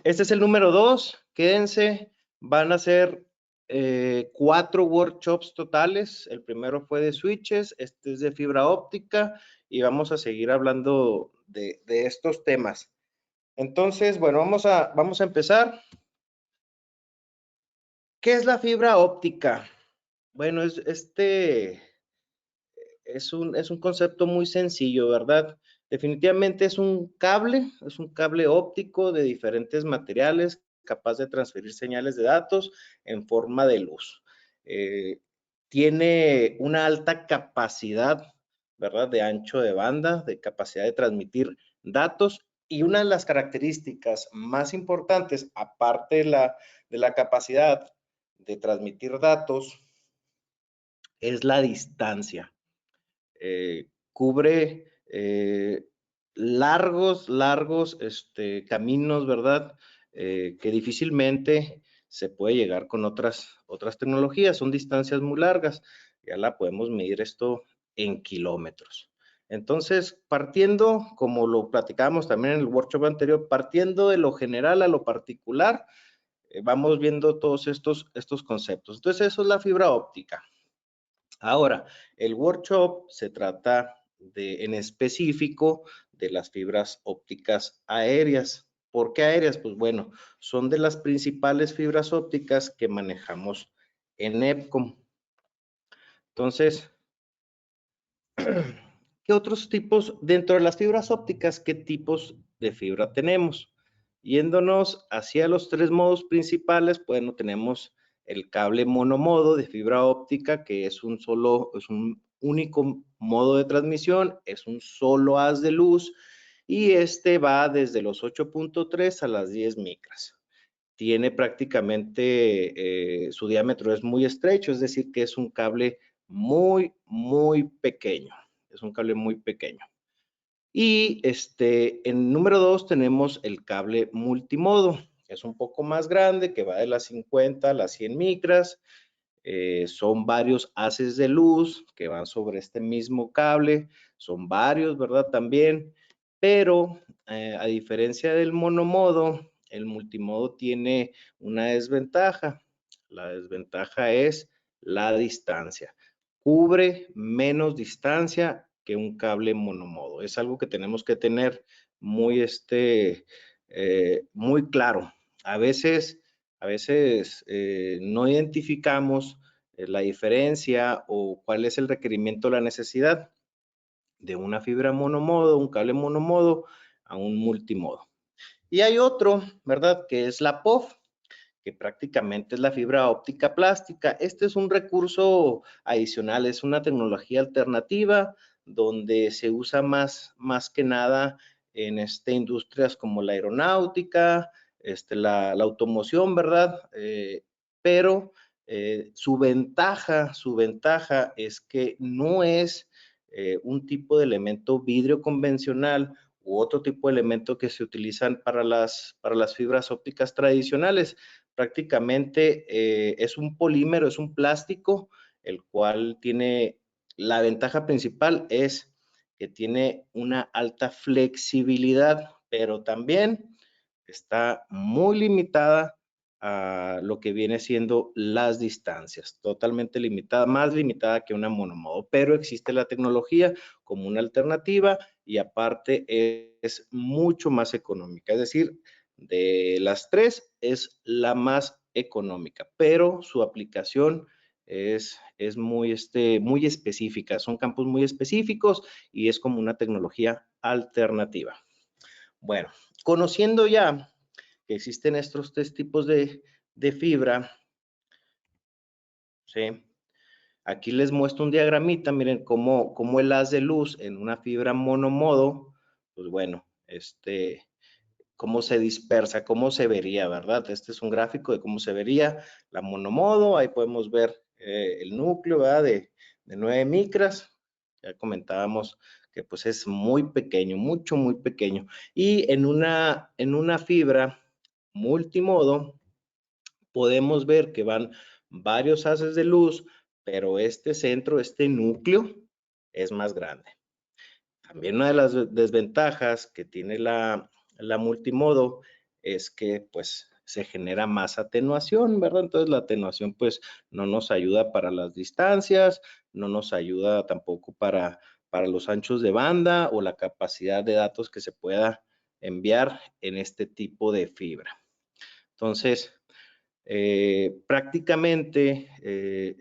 Este es el número 2. Quédense. Van a ser 4 workshops totales. El primero fue de switches, este es de fibra óptica y vamos a seguir hablando de estos temas. Entonces, bueno, vamos a empezar. ¿Qué es la fibra óptica? Bueno, es un concepto muy sencillo, ¿verdad? Definitivamente es un cable óptico de diferentes materiales capaz de transferir señales de datos en forma de luz. Tiene una alta capacidad, ¿verdad? De ancho de banda, de capacidad de transmitir datos y una de las características más importantes, aparte de la capacidad de transmitir datos, es la distancia. Cubre largos caminos, ¿verdad? Que difícilmente se puede llegar con otras tecnologías. Son distancias muy largas. Ya la podemos medir esto en kilómetros. Entonces, partiendo, como lo platicábamos también en el workshop anterior, partiendo de lo general a lo particular, vamos viendo todos estos conceptos. Entonces, eso es la fibra óptica. Ahora, el workshop se trata en específico de las fibras ópticas aéreas. ¿Por qué aéreas? Pues bueno, son de las principales fibras ópticas que manejamos en EPCOM. Entonces, ¿qué otros tipos, dentro de las fibras ópticas, qué tipos de fibra tenemos? Yéndonos hacia los 3 modos principales, bueno, tenemos el cable monomodo de fibra óptica, que es un único modo de transmisión, es un solo haz de luz, y este va desde los 8.3 a las 10 micras. Tiene prácticamente, su diámetro es muy estrecho, es decir, que es un cable muy pequeño. Es un cable muy pequeño. Y en número 2 tenemos el cable multimodo. Es un poco más grande, que va de las 50 a las 100 micras. Son varios haces de luz que van sobre este mismo cable. Son varios, ¿verdad? También. Pero a diferencia del monomodo, el multimodo tiene una desventaja. La desventaja es la distancia. Cubre menos distancia que un cable monomodo. Es algo que tenemos que tener muy, muy claro. A veces no identificamos la diferencia o cuál es el requerimiento o la necesidad de una fibra monomodo, un cable monomodo a un multimodo. Y hay otro, ¿verdad? Que es la POF, que prácticamente es la fibra óptica plástica. Este es un recurso adicional, es una tecnología alternativa donde se usa más que nada en industrias como la aeronáutica, la automoción, ¿verdad? Pero su ventaja es que no es un tipo de elemento vidrio convencional u otro tipo de elemento que se utilizan para las fibras ópticas tradicionales. Prácticamente es un polímero, es un plástico, el cual tiene, la ventaja principal es que tiene una alta flexibilidad, pero también está muy limitada a lo que viene siendo las distancias, totalmente limitada, más limitada que una monomodo, pero existe la tecnología como una alternativa y aparte es mucho más económica, es decir, de las 3 es la más económica, pero su aplicación es muy, muy específica, son campos muy específicos y es como una tecnología alternativa. Bueno, conociendo ya que existen estos 3 tipos de fibra, ¿sí? Aquí les muestro un diagramita, miren cómo el haz de luz en una fibra monomodo, pues bueno, cómo se dispersa, cómo se vería, ¿verdad? Este es un gráfico de cómo se vería la monomodo, ahí podemos ver el núcleo, ¿verdad? De 9 micras, ya comentábamos que pues es muy pequeño, muy pequeño. Y en una fibra multimodo, podemos ver que van varios haces de luz, pero este centro, este núcleo, es más grande. También una de las desventajas que tiene la multimodo es que pues se genera más atenuación, ¿verdad? Entonces la atenuación pues no nos ayuda para las distancias, no nos ayuda tampoco para los anchos de banda o la capacidad de datos que se pueda enviar en este tipo de fibra. Entonces, prácticamente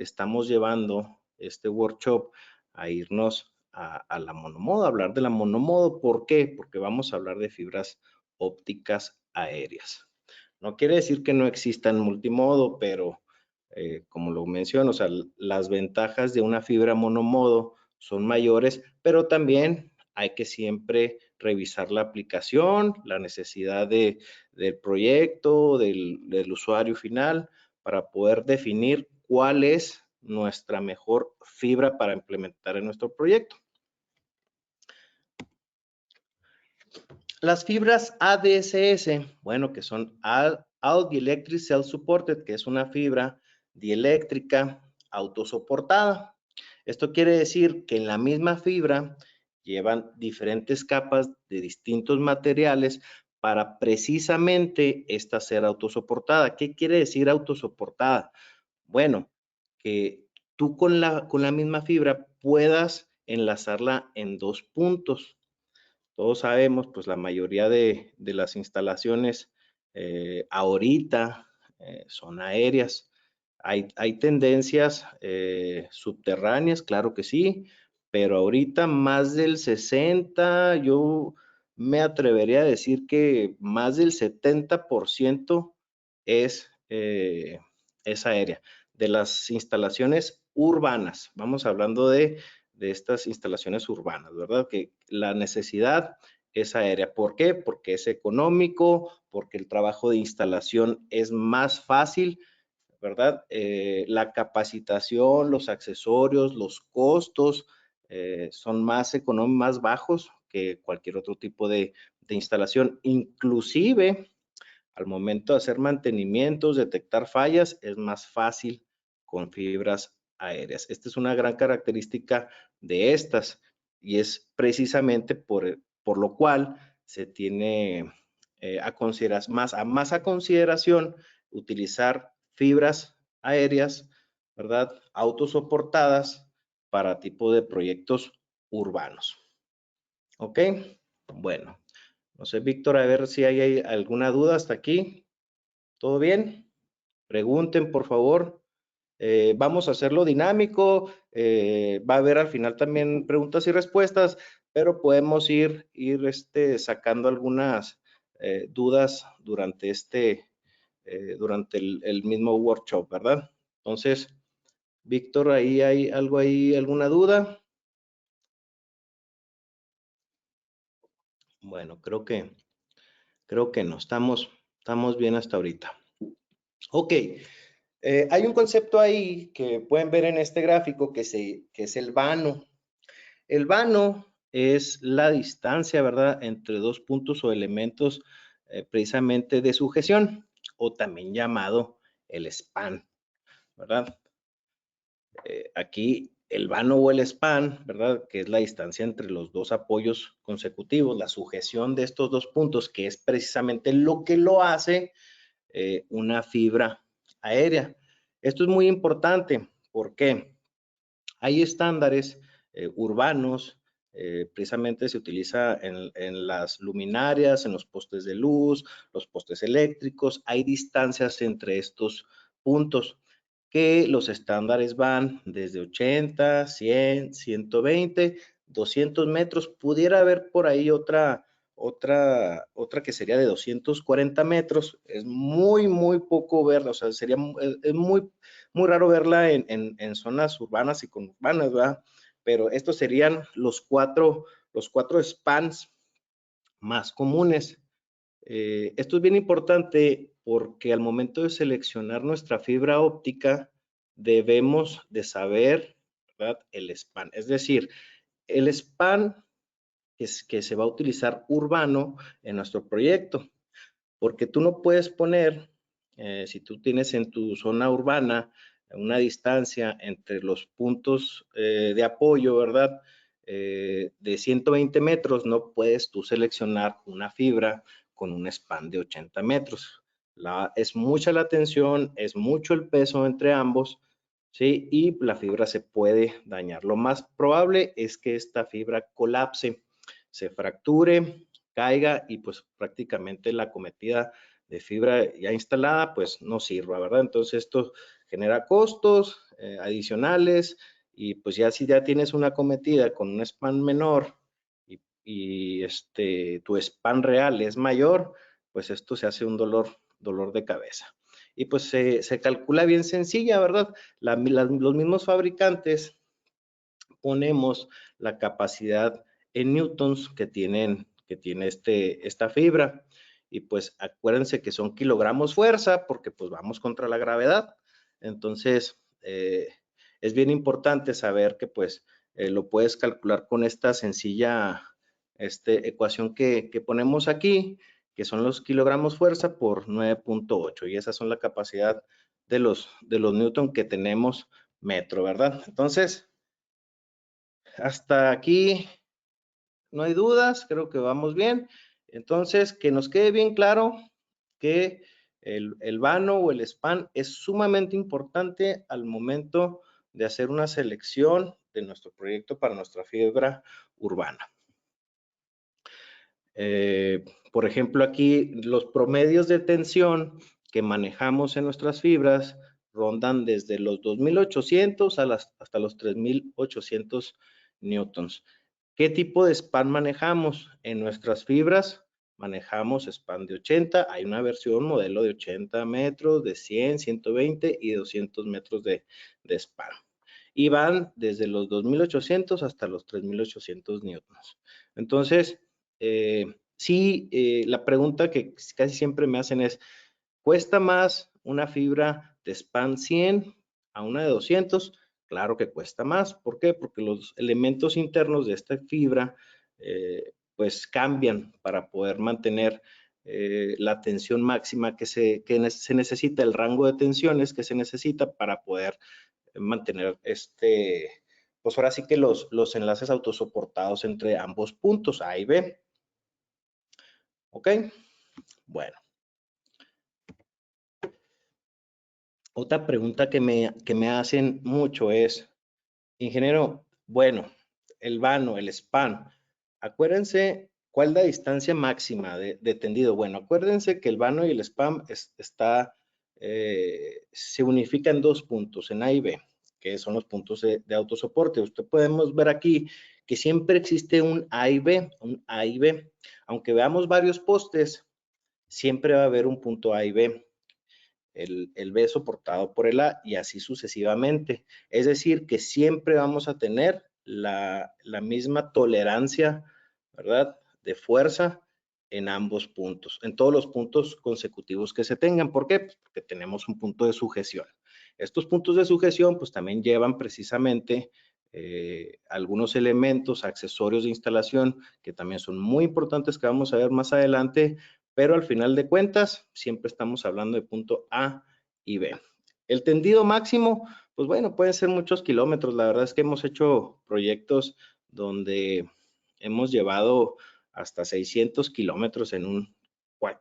estamos llevando este workshop a irnos a la monomodo, a hablar de la monomodo. ¿Por qué? Porque vamos a hablar de fibras ópticas aéreas. No quiere decir que no existan multimodo, pero como lo menciono, o sea, las ventajas de una fibra monomodo son mayores, pero también hay que siempre revisar la aplicación, la necesidad del proyecto, del usuario final, para poder definir cuál es nuestra mejor fibra para implementar en nuestro proyecto. Las fibras ADSS, bueno, que son All Dielectric Self Supported, que es una fibra dieléctrica autosoportada. Esto quiere decir que en la misma fibra llevan diferentes capas de distintos materiales para precisamente esta ser autosoportada. ¿Qué quiere decir autosoportada? Bueno, que tú con la misma fibra puedas enlazarla en dos puntos. Todos sabemos, pues la mayoría de las instalaciones ahorita son aéreas. Hay tendencias subterráneas, claro que sí, pero ahorita más del 60, yo me atrevería a decir que más del 70% es aérea. De las instalaciones urbanas, vamos hablando de estas instalaciones urbanas, ¿verdad? Que la necesidad es aérea. ¿Por qué? Porque es económico, porque el trabajo de instalación es más fácil, ¿verdad? La capacitación, los accesorios, los costos son más económicos, más bajos que cualquier otro tipo de instalación. Inclusive, al momento de hacer mantenimientos, detectar fallas, es más fácil con fibras aéreas. Esta es una gran característica de estas y es precisamente por lo cual se tiene más a consideración utilizar fibras aéreas, ¿verdad? Autosoportadas para tipo de proyectos urbanos. ¿Ok? Bueno, no sé, Víctor, a ver si hay alguna duda hasta aquí. ¿Todo bien? Pregunten, por favor. Vamos a hacerlo dinámico. Va a haber al final también preguntas y respuestas, pero podemos ir sacando algunas dudas durante durante el mismo workshop, ¿verdad? Entonces, Víctor, ¿ahí hay algo ahí, alguna duda? Bueno, creo que no. Estamos bien hasta ahorita. Ok. Hay un concepto ahí que pueden ver en este gráfico que es el vano. El vano es la distancia, ¿verdad?, entre dos puntos o elementos precisamente de sujeción, o también llamado el span, ¿verdad? Aquí el vano o el span, ¿verdad?, que es la distancia entre los dos apoyos consecutivos, la sujeción de estos dos puntos, que es precisamente lo que lo hace una fibra aérea. Esto es muy importante porque hay estándares urbanos, precisamente se utiliza en las luminarias, en los postes de luz, los postes eléctricos, hay distancias entre estos puntos que los estándares van desde 80, 100, 120, 200 metros. Pudiera haber por ahí otra que sería de 240 metros. Es muy poco verla, o sea, es muy raro verla en zonas urbanas y conurbanas, ¿verdad? Pero estos serían los cuatro spans más comunes. Esto es bien importante porque al momento de seleccionar nuestra fibra óptica debemos de saber, ¿verdad?, el span. Es decir, el span que se va a utilizar urbano en nuestro proyecto, porque tú no puedes poner, si tú tienes en tu zona urbana una distancia entre los puntos de apoyo, ¿verdad?, de 120 metros, no puedes tú seleccionar una fibra con un span de 80 metros. Es mucha la tensión, es mucho el peso entre ambos, ¿sí? Y la fibra se puede dañar. Lo más probable es que esta fibra colapse, se fracture, caiga y pues prácticamente la cometida de fibra ya instalada pues no sirva, ¿verdad? Entonces esto genera costos adicionales y pues ya si ya tienes una cometida con un span menor y tu span real es mayor, pues esto se hace un dolor de cabeza. Y pues se calcula bien sencilla, ¿verdad? Los mismos fabricantes ponemos la capacidad en newtons que tiene esta fibra. Y pues acuérdense que son kilogramos fuerza porque pues vamos contra la gravedad. Entonces, es bien importante saber que pues lo puedes calcular con esta sencilla ecuación que ponemos aquí, que son los kilogramos fuerza por 9.8 y esas son la capacidad de los newton que tenemos metro, ¿verdad? Entonces, hasta aquí no hay dudas, creo que vamos bien. Entonces, que nos quede bien claro que el vano o el span es sumamente importante al momento de hacer una selección de nuestro proyecto para nuestra fibra urbana. Por ejemplo, aquí los promedios de tensión que manejamos en nuestras fibras rondan desde los 2.800 hasta los 3.800 newtons. ¿Qué tipo de span manejamos? En nuestras fibras manejamos span de 80. Hay una versión modelo de 80 metros, de 100, 120 y 200 metros de span. Y van desde los 2.800 hasta los 3.800 newtons. Entonces, sí, la pregunta que casi siempre me hacen es, ¿cuesta más una fibra de span 100 a una de 200? Claro que cuesta más. ¿Por qué? Porque los elementos internos de esta fibra pues cambian para poder mantener la tensión máxima que se necesita, el rango de tensiones que se necesita para poder mantener pues ahora sí que los enlaces autosoportados entre ambos puntos A y B. ¿Ok? Bueno. Otra pregunta que me hacen mucho es, ingeniero, bueno, el vano, el span, acuérdense cuál es la distancia máxima de tendido. Bueno, acuérdense que el vano y el span se unifican en dos puntos, en A y B, que son los puntos de autosoporte. Usted podemos ver aquí que siempre existe un A y B, Aunque veamos varios postes, siempre va a haber un punto A y B. El B soportado por el A y así sucesivamente. Es decir, que siempre vamos a tener la misma tolerancia, ¿verdad? De fuerza en ambos puntos, en todos los puntos consecutivos que se tengan. ¿Por qué? Pues porque tenemos un punto de sujeción. Estos puntos de sujeción pues también llevan precisamente algunos elementos, accesorios de instalación que también son muy importantes que vamos a ver más adelante, pero al final de cuentas siempre estamos hablando de punto A y B. El tendido máximo, pues bueno, pueden ser muchos kilómetros. La verdad es que hemos hecho proyectos donde hemos llevado hasta 600 kilómetros en un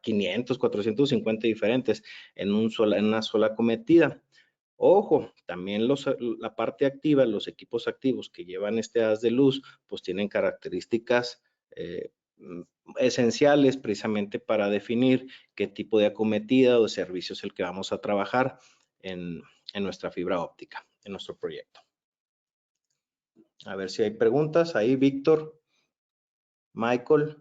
500, 450 diferentes en una sola cometida. Ojo, también la parte activa, los equipos activos que llevan este haz de luz, pues tienen características esenciales precisamente para definir qué tipo de acometida o de servicio es el que vamos a trabajar en nuestra fibra óptica, en nuestro proyecto. A ver si hay preguntas. Ahí, Víctor, Michael.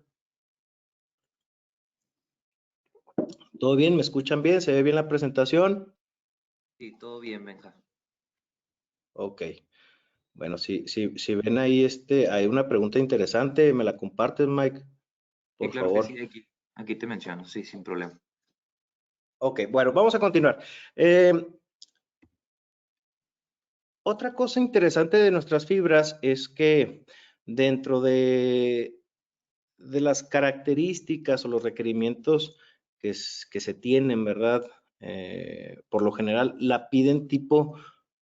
¿Todo bien? ¿Me escuchan bien? ¿Se ve bien la presentación? Sí, todo bien, Benja. Ok. Bueno, si ven ahí, hay una pregunta interesante, ¿me la compartes, Mike? Sí, Por claro que favor. sí, aquí te menciono, sí, sin problema. Ok, bueno, vamos a continuar. Otra cosa interesante de nuestras fibras es que dentro de las características o los requerimientos que se tienen, ¿verdad? Por lo general la piden tipo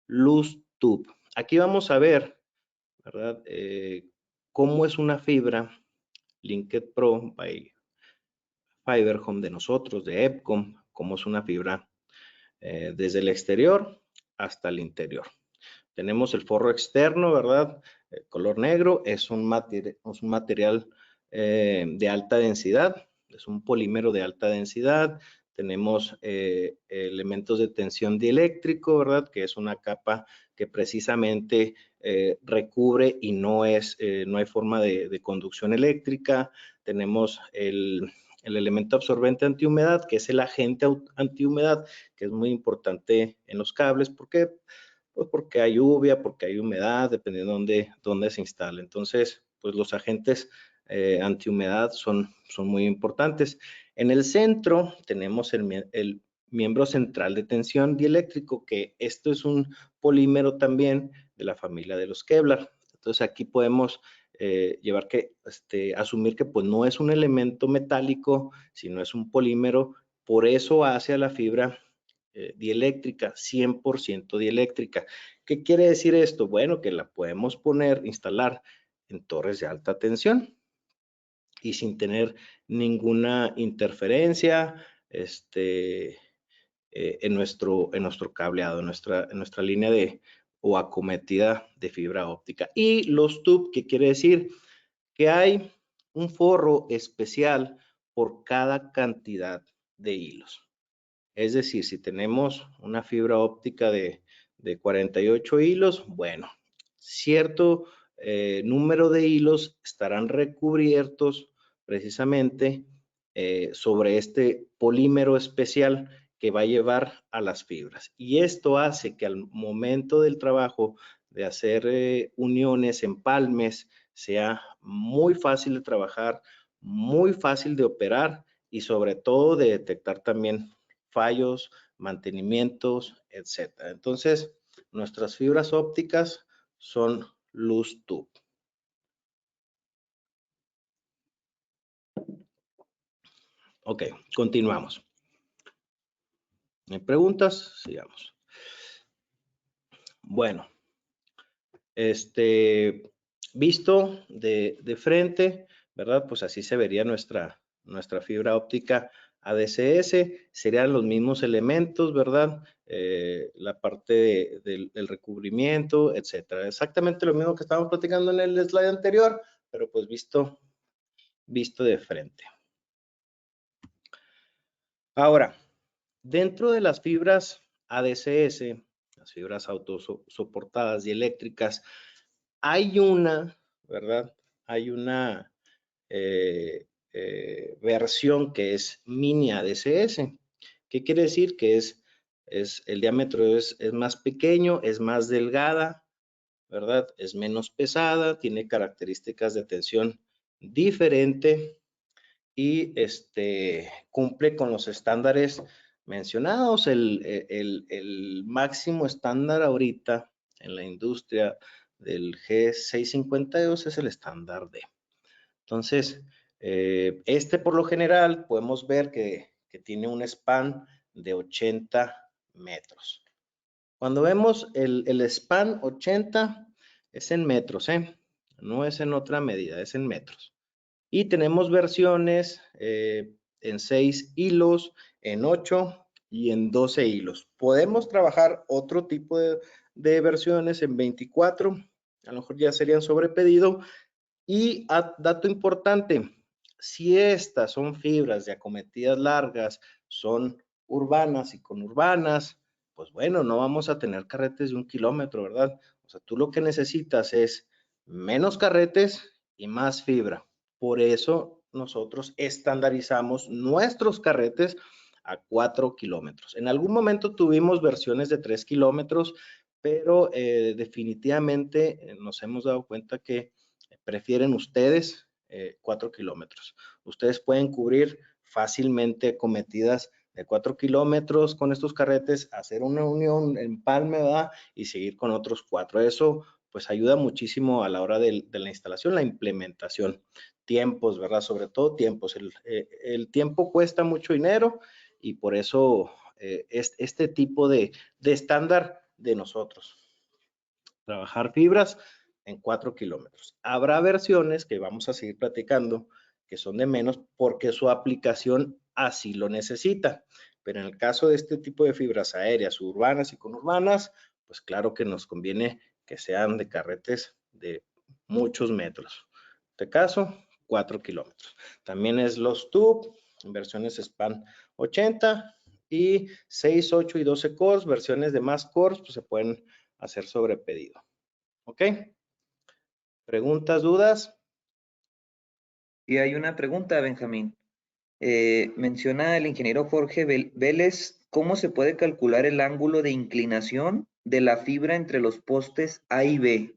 luz tube. Aquí vamos a ver, ¿verdad? Cómo es una fibra Linked Pro by Fiber Home de nosotros, de EPCOM, cómo es una fibra desde el exterior hasta el interior. Tenemos el forro externo, ¿verdad? El color negro es un material de alta densidad, es un polímero de alta densidad. Tenemos elementos de tensión dieléctrico, ¿verdad? Que es una capa que precisamente recubre y no hay forma de conducción eléctrica. Tenemos el elemento absorbente antihumedad, que es el agente antihumedad, que es muy importante en los cables. ¿Por qué? Pues porque hay lluvia, porque hay humedad, dependiendo de dónde se instale. Entonces, pues los agentes antihumedad son muy importantes. En el centro tenemos el miembro central de tensión dieléctrico, que esto es un polímero también de la familia de los Kevlar. Entonces aquí podemos asumir que pues no es un elemento metálico, sino es un polímero, por eso hace a la fibra dieléctrica, 100% dieléctrica. ¿Qué quiere decir esto? Bueno, que la podemos instalar en torres de alta tensión y sin tener ninguna interferencia en nuestro cableado, en nuestra línea o acometida de fibra óptica. Y los tubes, ¿qué quiere decir? Que hay un forro especial por cada cantidad de hilos. Es decir, si tenemos una fibra óptica de 48 hilos, bueno, cierto número de hilos estarán recubiertos precisamente sobre este polímero especial que va a llevar a las fibras. Y esto hace que al momento del trabajo de hacer uniones, empalmes, sea muy fácil de trabajar, muy fácil de operar y sobre todo de detectar también fallos, mantenimientos, etcétera. Entonces, nuestras fibras ópticas son luz tube. Ok, continuamos. ¿Hay preguntas? Sigamos. Bueno, visto de frente, ¿verdad? Pues así se vería nuestra fibra óptica ADCS, serían los mismos elementos, ¿verdad? La parte del recubrimiento, etcétera. Exactamente lo mismo que estábamos platicando en el slide anterior, pero pues visto de frente. Ahora, dentro de las fibras ADCS, las fibras autosoportadas y eléctricas, hay una, ¿verdad? Hay una versión que es mini ADCS. ¿Qué quiere decir? Que el diámetro es más pequeño, es más delgada, ¿verdad? Es menos pesada, tiene características de tensión diferente y cumple con los estándares mencionados. El máximo estándar ahorita en la industria del G652 es el estándar D. Entonces, por lo general podemos ver que tiene un span de 80 metros. Cuando vemos el span 80 es en metros, no es en otra medida, es en metros. Y tenemos versiones en 6 hilos, en 8 y en 12 hilos. Podemos trabajar otro tipo de versiones en 24, a lo mejor ya serían sobre pedido. Y dato importante, si estas son fibras de acometidas largas, son urbanas y conurbanas, pues bueno, no vamos a tener carretes de 1 kilómetro, ¿verdad? O sea, tú lo que necesitas es menos carretes y más fibra. Por eso nosotros estandarizamos nuestros carretes a 4 kilómetros. En algún momento tuvimos versiones de 3 kilómetros, pero definitivamente nos hemos dado cuenta que prefieren ustedes 4 kilómetros. Ustedes pueden cubrir fácilmente acometidas de 4 kilómetros con estos carretes, hacer una unión, empalme, ¿verdad? Y seguir con otros 4. Eso pues ayuda muchísimo a la hora de la instalación, la implementación. Tiempos, ¿verdad? Sobre todo tiempos. El tiempo cuesta mucho dinero y por eso es este tipo de estándar de nosotros. Trabajar fibras en 4 kilómetros. Habrá versiones que vamos a seguir platicando que son de menos porque su aplicación así lo necesita. Pero en el caso de este tipo de fibras aéreas, urbanas y conurbanas, pues claro que nos conviene que sean de carretes de muchos metros. En este caso, 4 kilómetros. También es los TUB, versiones SPAN 80 y 6, 8 y 12 cores, versiones de más cores, pues se pueden hacer sobre pedido. ¿Ok? ¿Preguntas, dudas? Y hay una pregunta, Benjamín. Menciona el ingeniero Jorge Vélez, ¿cómo se puede calcular el ángulo de inclinación de la fibra entre los postes A y B?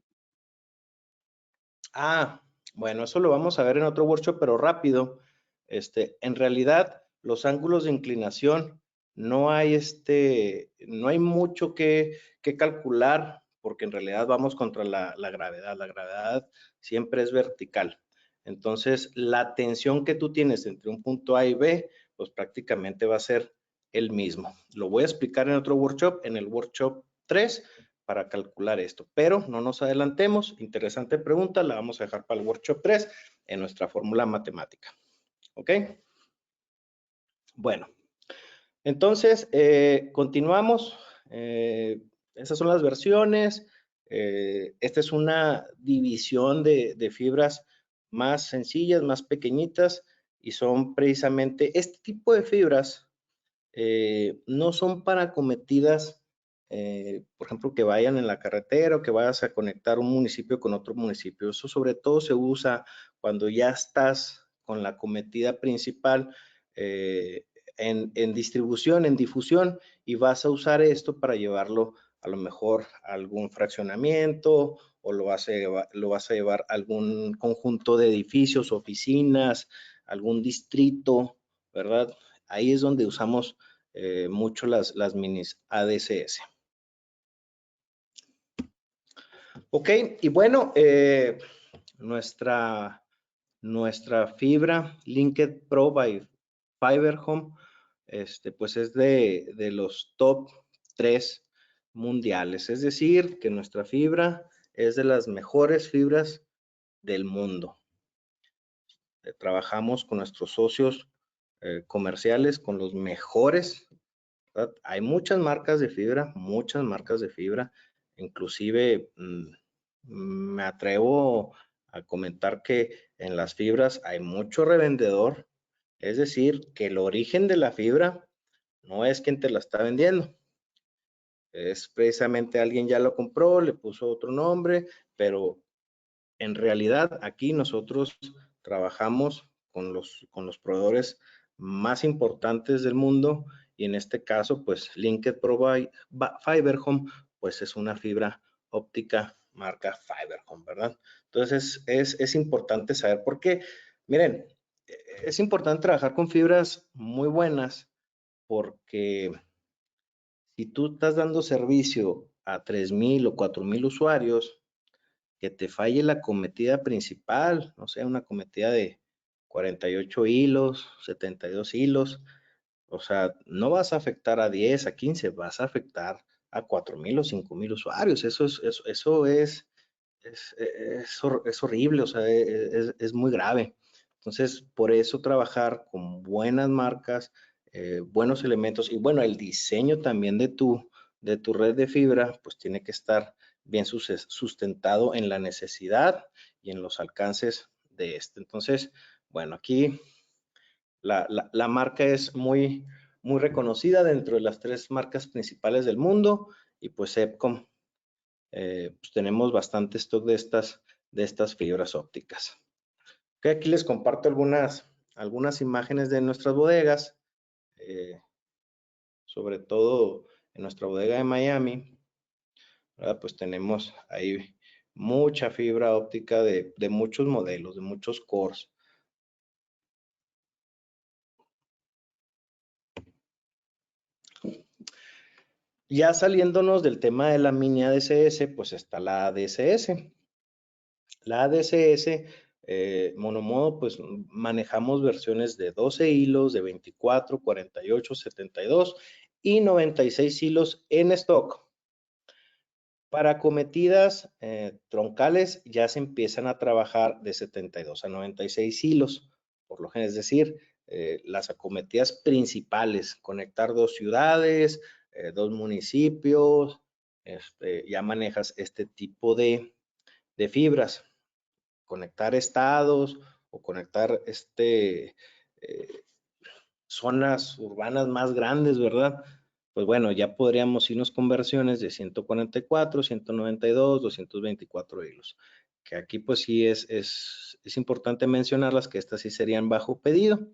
Bueno, eso lo vamos a ver en otro workshop, pero rápido. En realidad, los ángulos de inclinación no hay mucho que calcular, porque en realidad vamos contra la gravedad. La gravedad siempre es vertical. Entonces, la tensión que tú tienes entre un punto A y B, pues prácticamente va a ser el mismo. Lo voy a explicar en otro workshop, en el workshop 3, para calcular esto, pero no nos adelantemos. Interesante pregunta, la vamos a dejar para el workshop 3 en nuestra fórmula matemática. ¿Ok? Bueno, entonces continuamos. Esas son las versiones. Esta es una división de fibras más sencillas, más pequeñitas, y son precisamente este tipo de fibras. No son para acometidas, por ejemplo, que vayan en la carretera o que vayas a conectar un municipio con otro municipio. Eso sobre todo se usa cuando ya estás con la acometida principal en distribución, en difusión, y vas a usar esto para llevarlo a lo mejor a algún fraccionamiento o lo vas a llevar a algún conjunto de edificios, oficinas, algún distrito, ¿verdad? Ahí es donde usamos mucho las minis ADSS. Ok, y bueno, nuestra fibra Linked Pro by Fiber Home, pues es de los top 3 mundiales. Es decir, que nuestra fibra es de las mejores fibras del mundo. Trabajamos con nuestros socios comerciales, con los mejores, ¿verdad? Hay muchas marcas de fibra, inclusive me atrevo a comentar que en las fibras hay mucho revendedor, es decir, que el origen de la fibra no es quien te la está vendiendo, es precisamente alguien ya lo compró, le puso otro nombre, pero en realidad aquí nosotros trabajamos con los proveedores más importantes del mundo, y en este caso pues Linked Pro Fiber Home pues es una fibra óptica marca Fiber Home, ¿verdad? Entonces es importante saber por qué. Miren, es importante trabajar con fibras muy buenas, porque si tú estás dando servicio a 3,000 o 4,000 usuarios, que te falle la cometida principal, no sé, una cometida de 48 hilos, 72 hilos, o sea, no vas a afectar a 10, a 15, vas a afectar a 4,000 o 5,000 usuarios. Eso es horrible, o sea, es muy grave. Entonces, por eso trabajar con buenas marcas, buenos elementos, y bueno, el diseño también de tu red de fibra, pues tiene que estar bien sustentado en la necesidad y en los alcances de este. Entonces, bueno, aquí la marca es muy reconocida dentro de las 3 marcas principales del mundo, y pues EPCOM, pues tenemos bastante stock de estas fibras ópticas. Ok, aquí les comparto algunas imágenes de nuestras bodegas, sobre todo en nuestra bodega de Miami, ¿verdad? Pues tenemos ahí mucha fibra óptica de muchos modelos, de muchos cores. Ya saliéndonos del tema de la mini ADSS, pues está la ADSS. La ADSS monomodo, pues manejamos versiones de 12 hilos, de 24, 48, 72 y 96 hilos en stock. Para acometidas troncales ya se empiezan a trabajar de 72 a 96 hilos. por lo general, es decir, las acometidas principales, conectar 2 ciudades, 2 municipios, ya manejas este tipo de fibras, conectar estados o conectar zonas urbanas más grandes, ¿verdad? Pues bueno, ya podríamos irnos con versiones de 144, 192, 224 hilos. Que aquí pues sí es importante mencionarlas, que estas sí serían bajo pedido,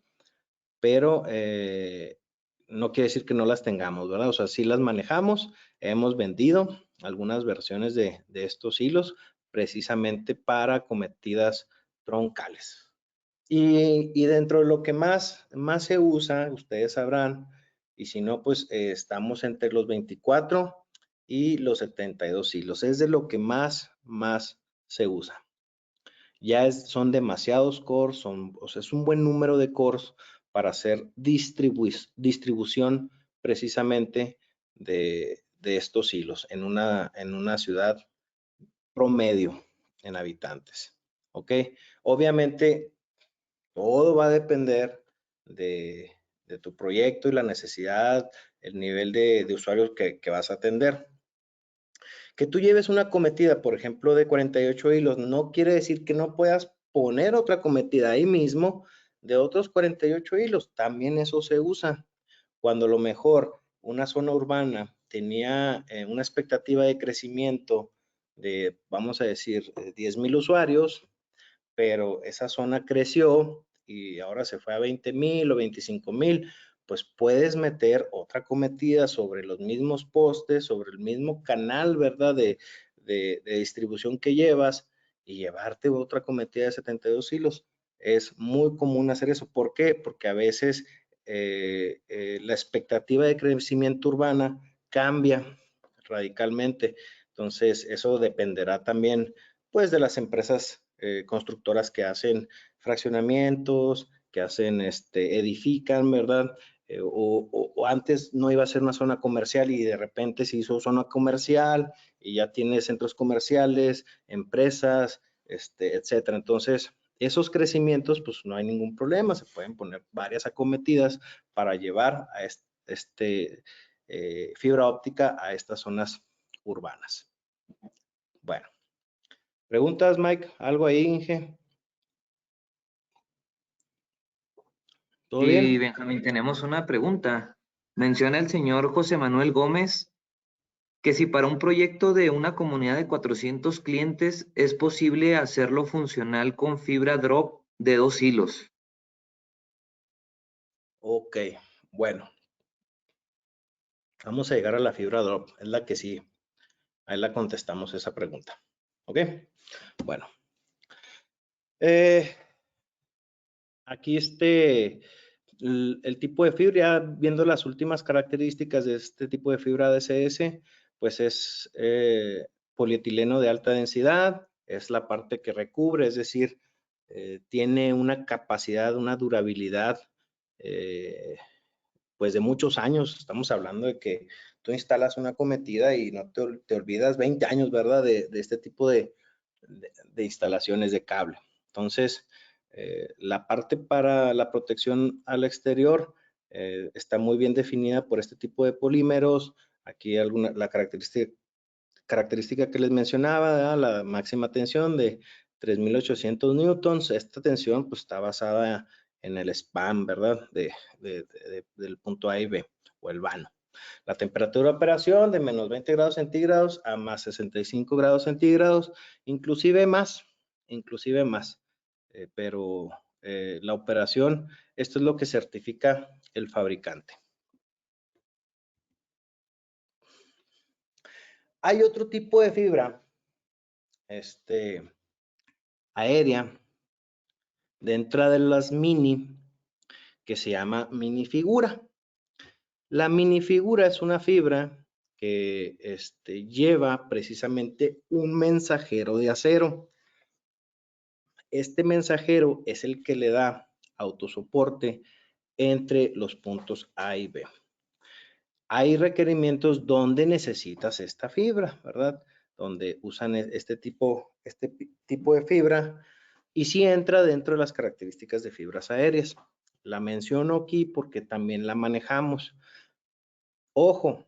pero no quiere decir que no las tengamos, ¿verdad? O sea, sí las manejamos, hemos vendido algunas versiones de estos hilos precisamente para acometidas troncales. Y dentro de lo que más se usa, ustedes sabrán, y si no, pues estamos entre los 24 y los 72 hilos. Es de lo que más se usa. Ya son demasiados cores, o sea, es un buen número de cores para hacer distribución precisamente de estos hilos en una ciudad promedio en habitantes. ¿Ok? Obviamente, todo va a depender de tu proyecto y la necesidad, el nivel de usuarios que vas a atender. Que tú lleves una cometida, por ejemplo, de 48 hilos, no quiere decir que no puedas poner otra cometida ahí mismo de otros 48 hilos. También eso se usa. Cuando a lo mejor una zona urbana tenía una expectativa de crecimiento de, vamos a decir, 10,000 usuarios, pero esa zona creció y ahora se fue a 20,000 o 25,000, pues puedes meter otra cometida sobre los mismos postes, sobre el mismo canal, ¿verdad? De distribución que llevas y llevarte otra cometida de 72 hilos. Es muy común hacer eso. ¿Por qué? Porque a veces la expectativa de crecimiento urbana cambia radicalmente. Entonces, eso dependerá también, pues, de las empresas constructoras que hacen fraccionamientos, que hacen, edifican, ¿verdad? O antes no iba a ser una zona comercial y de repente se hizo zona comercial y ya tiene centros comerciales, empresas, etcétera. Entonces, esos crecimientos, pues no hay ningún problema, se pueden poner varias acometidas para llevar a fibra óptica a estas zonas urbanas. Bueno, ¿preguntas, Mike? ¿Algo ahí, Inge? ¿Todo Sí, bien? Benjamín, tenemos una pregunta. Menciona el señor José Manuel Gómez que si para un proyecto de una comunidad de 400 clientes es posible hacerlo funcional con fibra drop de 2 hilos. Ok, bueno, vamos a llegar a la fibra drop, es la que sí, ahí la contestamos esa pregunta. Ok, bueno, aquí el tipo de fibra, ya viendo las últimas características de este tipo de fibra DSS, pues es polietileno de alta densidad, es la parte que recubre, es decir, tiene una capacidad, una durabilidad, pues de muchos años. Estamos hablando de que tú instalas una cometida y no te olvidas 20 años, ¿verdad? De este tipo de instalaciones de cable. Entonces, la parte para la protección al exterior está muy bien definida por este tipo de polímeros. Aquí la característica que les mencionaba, ¿verdad? La máxima tensión de 3,800 newtons. Esta tensión pues está basada en el span, ¿verdad? Del punto A y B, o el vano. La temperatura de operación de menos 20 grados centígrados a más 65 grados centígrados, inclusive más. Pero la operación, esto es lo que certifica el fabricante. Hay otro tipo de fibra, aérea, dentro de las mini, que se llama minifigura. La minifigura es una fibra que lleva precisamente un mensajero de acero. Este mensajero es el que le da autosoporte entre los puntos A y B. Hay requerimientos donde necesitas esta fibra, ¿verdad? Donde usan este tipo de fibra y sí entra dentro de las características de fibras aéreas. La menciono aquí porque también la manejamos. Ojo,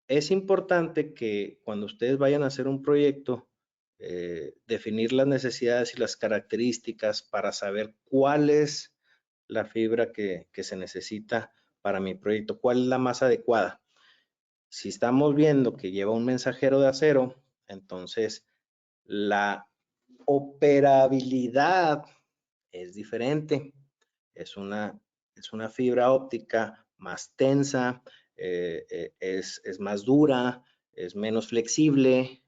es importante que cuando ustedes vayan a hacer un proyecto, definir las necesidades y las características para saber cuál es la fibra que se necesita para mi proyecto, cuál es la más adecuada. Si estamos viendo que lleva un mensajero de acero, entonces la operabilidad es diferente. Es una fibra óptica más tensa, es más dura, es menos flexible.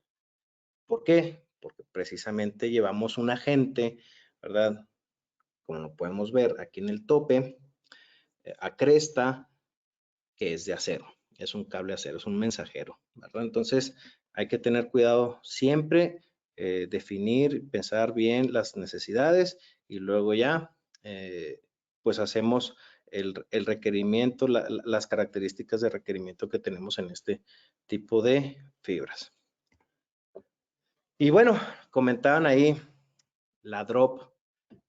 ¿Por qué? Porque precisamente llevamos un agente, ¿verdad? Como lo podemos ver aquí en el tope, a cresta, que es de acero. Es un cable de acero, es un mensajero, ¿verdad? Entonces, hay que tener cuidado siempre, definir, pensar bien las necesidades y luego ya, pues hacemos el requerimiento, las características de requerimiento que tenemos en este tipo de fibras. Y bueno, comentaban ahí la drop,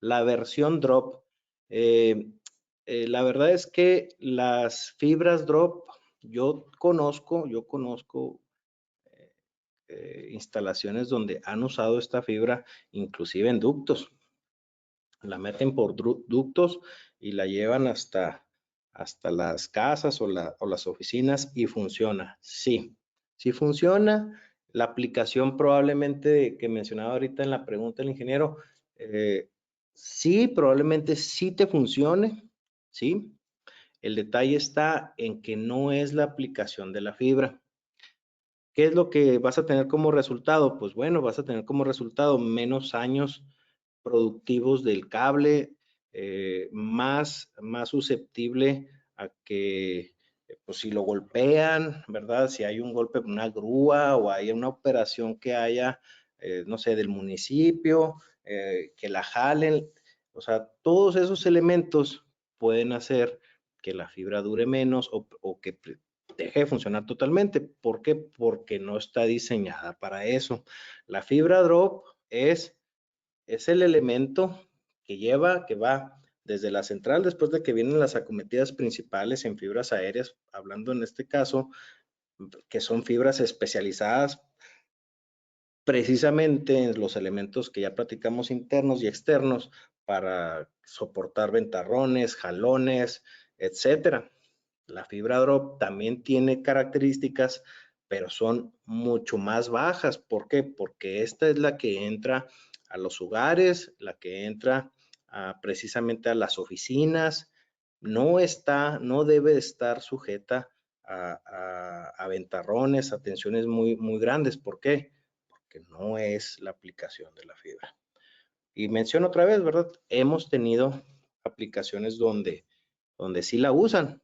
la versión drop. La verdad es que las fibras drop, yo conozco instalaciones donde han usado esta fibra, inclusive en ductos. La meten por ductos y la llevan hasta las casas o las oficinas y funciona. Sí, sí funciona. La aplicación probablemente que mencionaba ahorita en la pregunta del ingeniero, sí, probablemente sí te funcione, ¿sí? El detalle está en que no es la aplicación de la fibra. ¿Qué es lo que vas a tener como resultado? Pues bueno, vas a tener como resultado menos años productivos del cable, más susceptible a que, pues si lo golpean, ¿verdad? Si hay un golpe con una grúa o hay una operación que haya, no sé, del municipio, que la jalen, o sea, todos esos elementos pueden hacer que la fibra dure menos o que deje de funcionar totalmente. ¿Por qué? Porque no está diseñada para eso. La fibra drop es el elemento que va desde la central, después de que vienen las acometidas principales en fibras aéreas, hablando en este caso, que son fibras especializadas precisamente en los elementos que ya platicamos internos y externos para soportar ventarrones, jalones, etcétera. La fibra drop también tiene características, pero son mucho más bajas. ¿Por qué? Porque esta es la que entra a los hogares, la que entra precisamente a las oficinas. No debe estar sujeta a ventarrones, a tensiones muy, muy grandes. ¿Por qué? Porque no es la aplicación de la fibra. Y menciono otra vez, ¿verdad? Hemos tenido aplicaciones donde sí la usan,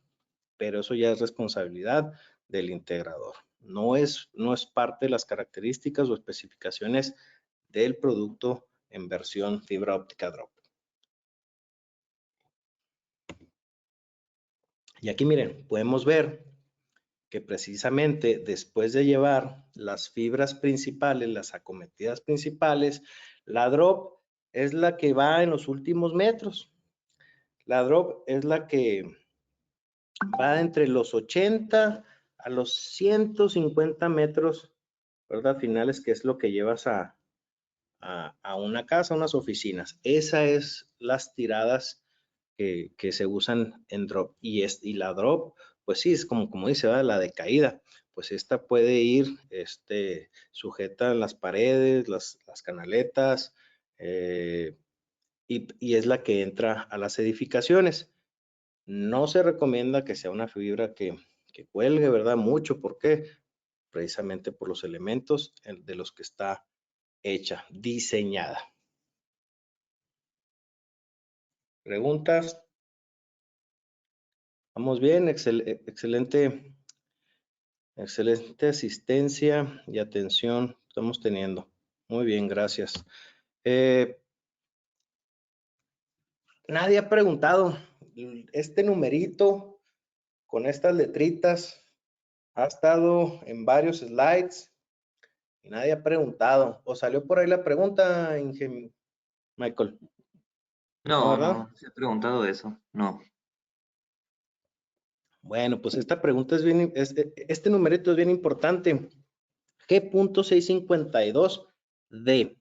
pero eso ya es responsabilidad del integrador. No es parte de las características o especificaciones del producto en versión fibra óptica drop. Y aquí miren, podemos ver que precisamente después de llevar las fibras principales, las acometidas principales, la drop es la que va en los últimos metros. La drop es la que va entre los 80 a los 150 metros, ¿verdad? Finales, que es lo que llevas a una casa, a unas oficinas. Esa es las tiradas que se usan en drop. Y la drop, pues sí, es como dice, ¿verdad? La de caída. Pues esta puede ir sujeta en las paredes, las canaletas, y es la que entra a las edificaciones. No se recomienda que sea una fibra que cuelgue, ¿verdad? Mucho. ¿Por qué? Precisamente por los elementos de los que está hecha, diseñada. ¿Preguntas? Vamos bien, excelente asistencia y atención estamos teniendo. Muy bien, gracias. Nadie ha preguntado, este numerito con estas letritas ha estado en varios slides y nadie ha preguntado. ¿O salió por ahí la pregunta, Inge? Michael. No, No, ¿verdad? no, se ha preguntado eso. No. Bueno, pues esta pregunta es bien, este numerito es bien importante. G.652D.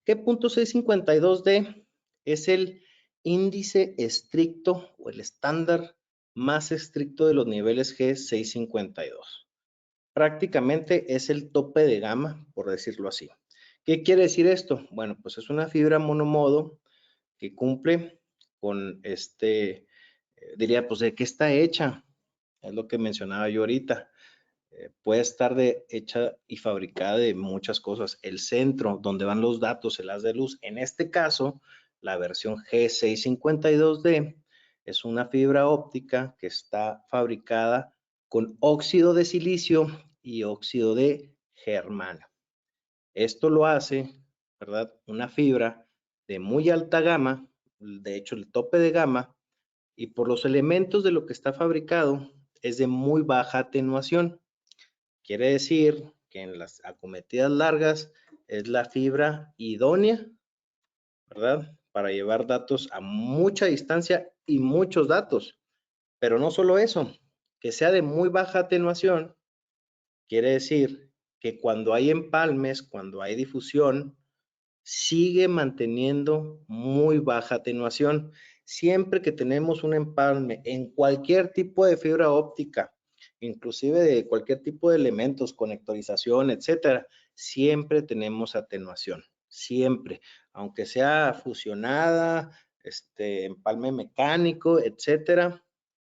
G.652D es el índice estricto o el estándar más estricto de los niveles G652. Prácticamente es el tope de gama, por decirlo así. ¿Qué quiere decir esto? Bueno, pues es una fibra monomodo que cumple con diría, pues, ¿de qué está hecha? Es lo que mencionaba yo ahorita. Puede estar hecha y fabricada de muchas cosas. El centro donde van los datos, el haz de luz, en este caso, la versión G652D es una fibra óptica que está fabricada con óxido de silicio y óxido de germanio. Esto lo hace, ¿verdad? Una fibra de muy alta gama, de hecho el tope de gama, y por los elementos de lo que está fabricado es de muy baja atenuación. Quiere decir que en las acometidas largas es la fibra idónea, ¿verdad? Para llevar datos a mucha distancia y muchos datos. Pero no solo eso, que sea de muy baja atenuación, quiere decir que cuando hay empalmes, cuando hay difusión, sigue manteniendo muy baja atenuación. Siempre que tenemos un empalme en cualquier tipo de fibra óptica, inclusive de cualquier tipo de elementos, conectorización, etcétera, siempre tenemos atenuación, siempre, aunque sea fusionada, empalme mecánico, etcétera,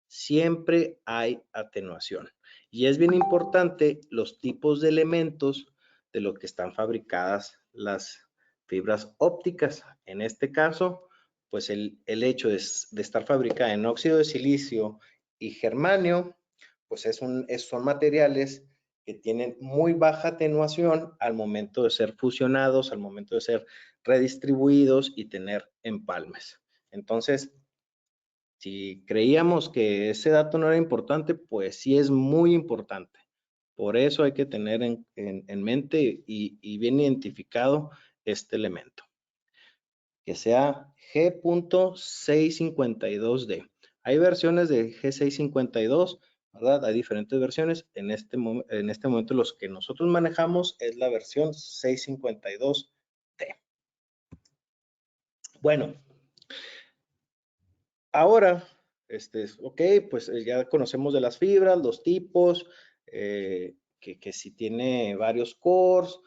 siempre hay atenuación. Y es bien importante los tipos de elementos de lo que están fabricadas las fibras ópticas. En este caso, pues el hecho de estar fabricada en óxido de silicio y germanio, pues son materiales que tienen muy baja atenuación al momento de ser fusionados, al momento de ser redistribuidos y tener empalmes. Entonces, si creíamos que ese dato no era importante, pues sí es muy importante. Por eso hay que tener en mente y bien identificado este elemento, que sea G.652D. Hay versiones de G652, ¿verdad? Hay diferentes versiones. En este momento los que nosotros manejamos es la versión 652D. Bueno, ahora, ok, pues ya conocemos de las fibras, los tipos, que si tiene varios cores,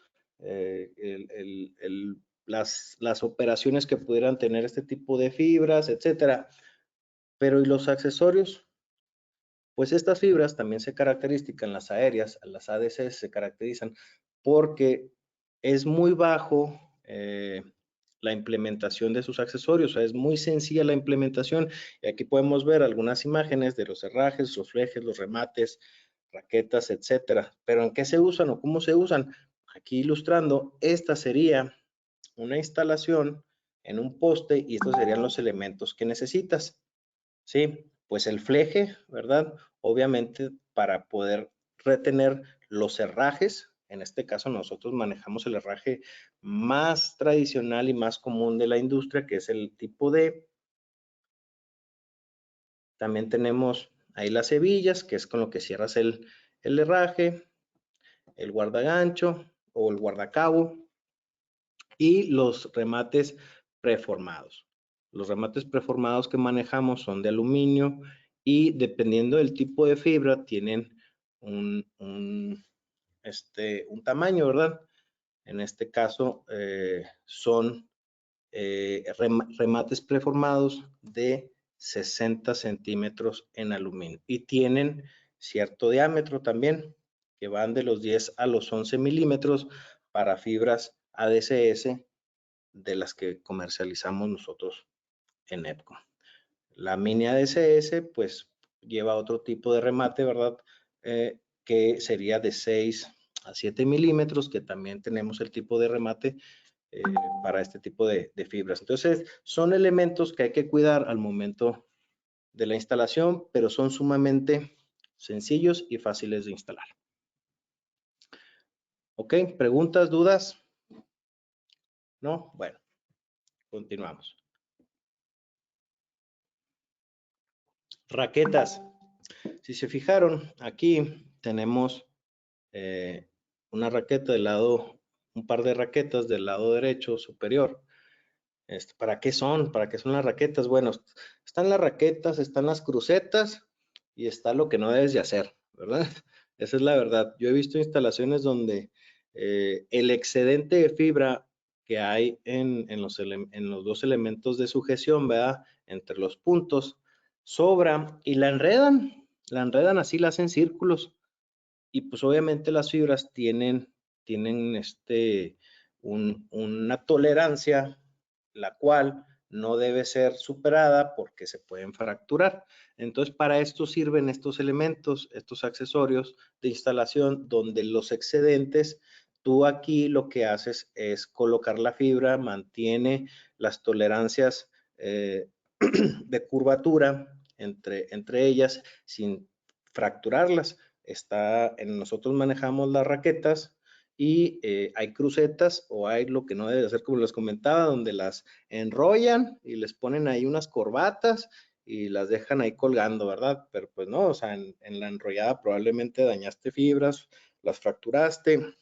las operaciones que pudieran tener este tipo de fibras, etcétera. Pero ¿y los accesorios? Pues estas fibras también se caracterizan, las aéreas, las ADC se caracterizan porque es muy bajo la implementación de sus accesorios, o sea, es muy sencilla la implementación. Y aquí podemos ver algunas imágenes de los herrajes, los flejes, los remates, raquetas, etcétera. Pero ¿en qué se usan o cómo se usan? Aquí ilustrando, esta sería una instalación en un poste y estos serían los elementos que necesitas. Sí, pues el fleje, ¿verdad? Obviamente para poder retener los herrajes, en este caso nosotros manejamos el herraje más tradicional y más común de la industria, que es el tipo D. También tenemos ahí las hebillas, que es con lo que cierras el herraje, el guardagancho o el guardacabo y los remates preformados. Los remates preformados que manejamos son de aluminio y dependiendo del tipo de fibra tienen un tamaño, ¿verdad? En este caso son remates preformados de 60 centímetros en aluminio y tienen cierto diámetro también, que van de los 10 a los 11 milímetros para fibras ADCS de las que comercializamos nosotros en EPCO. La mini ADCS pues lleva otro tipo de remate, ¿verdad? Que sería de 6 a 7 milímetros, que también tenemos el tipo de remate para este tipo de fibras. Entonces, son elementos que hay que cuidar al momento de la instalación, pero son sumamente sencillos y fáciles de instalar. ¿Ok? ¿Preguntas, dudas? ¿No? Bueno, Continuamos. Raquetas. Si se fijaron, aquí tenemos una raqueta del lado, un par de raquetas del lado derecho superior. ¿Para qué son? ¿Para qué son las raquetas? Bueno, están las raquetas, están las crucetas y está lo que no debes de hacer, ¿verdad? Esa es la verdad. Yo he visto instalaciones donde el excedente de fibra que hay en los dos elementos de sujeción, ¿verdad? Entre los puntos, sobra y la enredan así, la hacen círculos y pues obviamente las fibras tienen una tolerancia, la cual no debe ser superada porque se pueden fracturar. Entonces, para esto sirven estos elementos, estos accesorios de instalación, donde los excedentes, tú aquí lo que haces es colocar la fibra, mantiene las tolerancias de curvatura entre ellas sin fracturarlas. Nosotros manejamos las raquetas y hay crucetas o hay lo que no debe hacer, como les comentaba, donde las enrollan y les ponen ahí unas corbatas y las dejan ahí colgando, ¿verdad? Pero pues no, o sea, en la enrollada probablemente dañaste fibras, las fracturaste.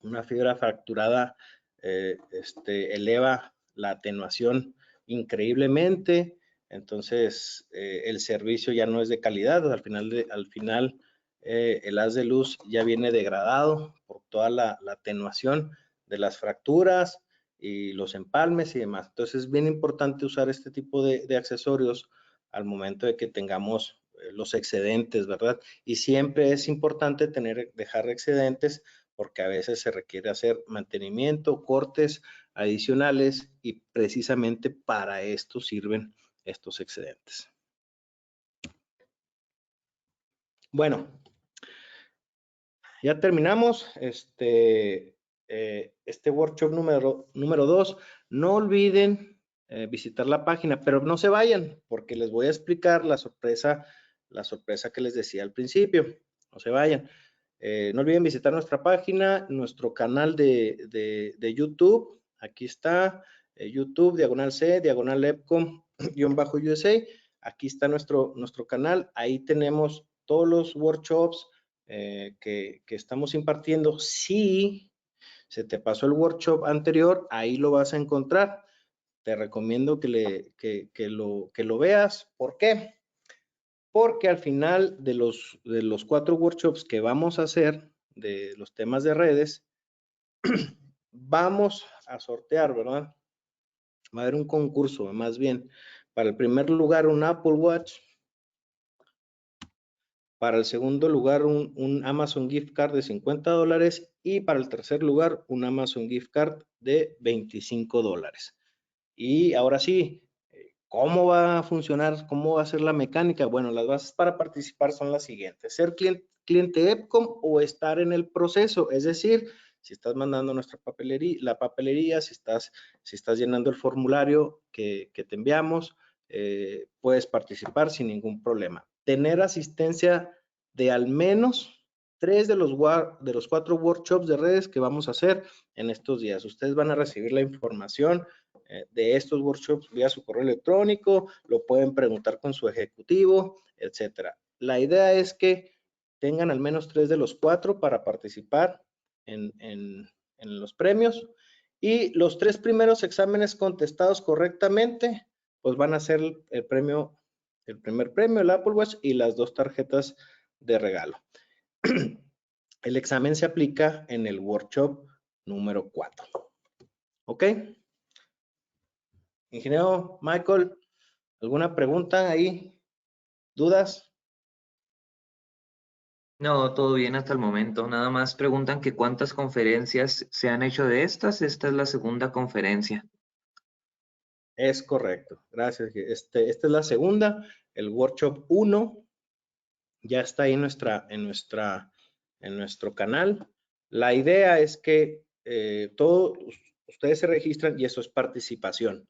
Una fibra fracturada eleva la atenuación increíblemente, entonces el servicio ya no es de calidad, al final el haz de luz ya viene degradado por toda la atenuación de las fracturas y los empalmes y demás. Entonces es bien importante usar este tipo de accesorios al momento de que tengamos los excedentes, ¿verdad? Y siempre es importante dejar excedentes porque a veces se requiere hacer mantenimiento, cortes adicionales y precisamente para esto sirven estos excedentes. Bueno, ya terminamos este workshop número 2. No olviden visitar la página, pero no se vayan porque les voy a explicar la sorpresa que les decía al principio. No se vayan. No olviden visitar nuestra página, nuestro canal de YouTube. Aquí está, YouTube, /C, /EPCOM-USA. Aquí está nuestro canal. Ahí tenemos todos los workshops que estamos impartiendo. Si se te pasó el workshop anterior, ahí lo vas a encontrar. Te recomiendo que lo veas. ¿Por qué? Porque al final de los 4 workshops que vamos a hacer de los temas de redes, vamos a sortear, ¿verdad? Va a haber un concurso, más bien, para el primer lugar un Apple Watch, para el segundo lugar un Amazon Gift Card de $50 y para el tercer lugar un Amazon Gift Card de $25. Y ahora sí, ¿cómo va a funcionar? ¿Cómo va a ser la mecánica? Bueno, las bases para participar son las siguientes. Ser cliente EPCOM o estar en el proceso. Es decir, si estás mandando la papelería, si estás llenando el formulario que te enviamos, puedes participar sin ningún problema. Tener asistencia de al menos 3 de los 4 workshops de redes que vamos a hacer en estos días. Ustedes van a recibir la información de estos workshops vía su correo electrónico, lo pueden preguntar con su ejecutivo, etcétera. La idea es que tengan al menos 3 de los 4 para participar en los premios y los 3 primeros exámenes contestados correctamente, pues van a ser el primer premio, el Apple Watch y las 2 tarjetas de regalo. El examen se aplica en el workshop número 4. ¿Ok? Ingeniero Michael, ¿alguna pregunta ahí? ¿Dudas? No, todo bien hasta el momento. Nada más preguntan que cuántas conferencias se han hecho de estas. Esta es la segunda conferencia. Es correcto. Gracias. Esta es la segunda. El workshop 1 ya está ahí en nuestro canal. La idea es que todos ustedes se registran y eso es participación.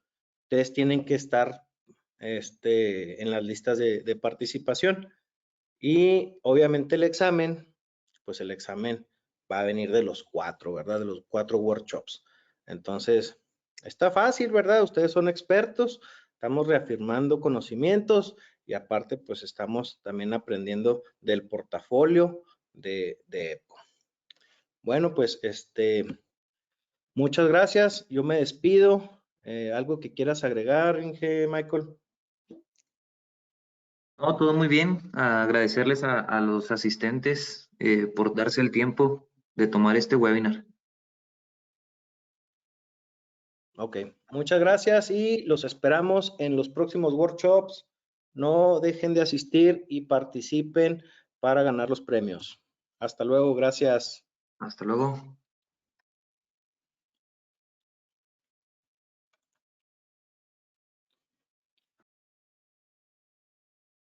Ustedes tienen que estar en las listas de participación. Y obviamente el examen, pues el examen va a venir de los 4, ¿verdad? De los 4 workshops. Entonces, Está fácil, ¿verdad? Ustedes son expertos, estamos reafirmando conocimientos y aparte pues estamos también aprendiendo del portafolio de EPCO. Bueno, pues muchas gracias. Yo me despido. ¿Algo que quieras agregar, Inge Michael? No, todo muy bien. Agradecerles a los asistentes por darse el tiempo de tomar este webinar. Ok, muchas gracias y los esperamos en los próximos workshops. No dejen de asistir y participen para ganar los premios. Hasta luego, gracias. Hasta luego.